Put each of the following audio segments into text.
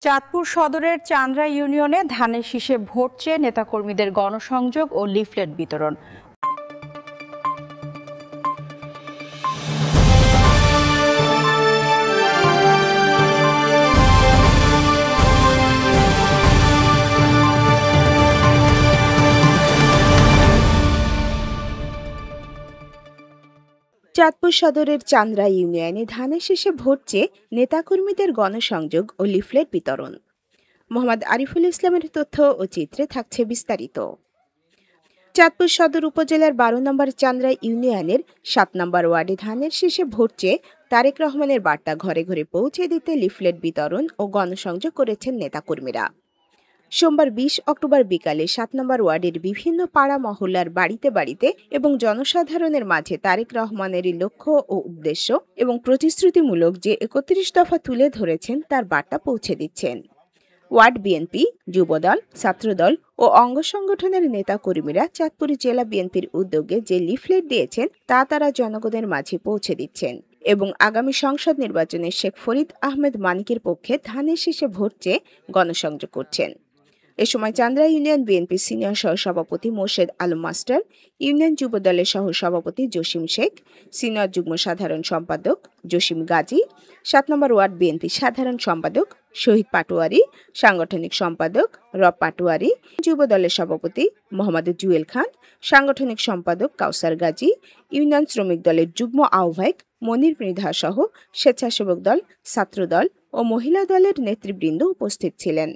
চাঁদপুর সদরের চান্দ্রা ইউনিয়নে ধানের শীষে ভোট চেয়ে নেতাকর্মীদের গণসংযোগ ও লিফলেট বিতরণ। চাঁদপুর সদরের চান্দ্রা ইউনিয়নে ধানের শীষে ভোট চেয়ে নেতাকর্মীদের গণসংযোগ ও লিফলেট বিতরণ। মোহাম্মদ আরিফুল ইসলামের তথ্য ও চিত্রে থাকছে বিস্তারিত। চাঁদপুর সদর উপজেলার ১২ নম্বর চান্দ্রা ইউনিয়নের ৭ নম্বর ওয়ার্ডে ধানের শীষে ভোট চেয়ে তারেক রহমানের বার্তা ঘরে ঘরে পৌঁছে দিতে লিফলেট বিতরণ ও গণসংযোগ করেছেন নেতাকর্মীরা। সোমবার ২০ অক্টোবর বিকালে ৭ নম্বর ওয়ার্ডের বিভিন্ন পাড়া মহল্লার বাড়িতে বাড়িতে এবং জনসাধারণের মাঝে তারেক রহমানের লক্ষ্য ও উদ্দেশ্য এবং প্রতিশ্রুতিমূলক যে ৩১ দফা তুলে ধরেছেন তার বার্তা পৌঁছে দিচ্ছেন। ওয়ার্ড বিএনপি, যুবদল, ছাত্রদল ও অঙ্গ সংগঠনের নেতাকর্মীরা চাঁদপুর জেলা বিএনপির উদ্যোগে যে লিফলেট দিয়েছেন তা তারা জনগণের মাঝে পৌঁছে দিচ্ছেন এবং আগামী সংসদ নির্বাচনে শেখ ফরিদ আহমেদ মানিকের পক্ষে ধানের শীষে ভোট চেয়ে গণসংযোগ করছেন। এ সময় চান্দ্রা ইউনিয়ন বিএনপির সিনিয়র সহসভাপতি মোর্শেদ আলম মাস্টার, ইউনিয়ন যুবদলের সহসভাপতি জসিম শেখ, সিনিয়র যুগ্ম সাধারণ সম্পাদক জসিম গাজী, ৭ নম্বর ওয়ার্ড বিএনপি সাধারণ সম্পাদক শহীদ পাটোয়ারি, সাংগঠনিক সম্পাদক রব পাটোয়ারি, যুবদলের সভাপতি মোহাম্মদ জুয়েল খান, সাংগঠনিক সম্পাদক কাউসার গাজী, ইউনিয়ন শ্রমিক দলের যুগ্ম আহ্বায়ক মনির মৃধা সহ স্বেচ্ছাসেবক দল, ছাত্রদল ও মহিলা দলের নেতৃবৃন্দ উপস্থিত ছিলেন।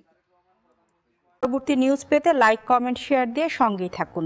পরবর্তী নিউজ পেতে লাইক, কমেন্ট, শেয়ার দিয়ে সঙ্গেই থাকুন।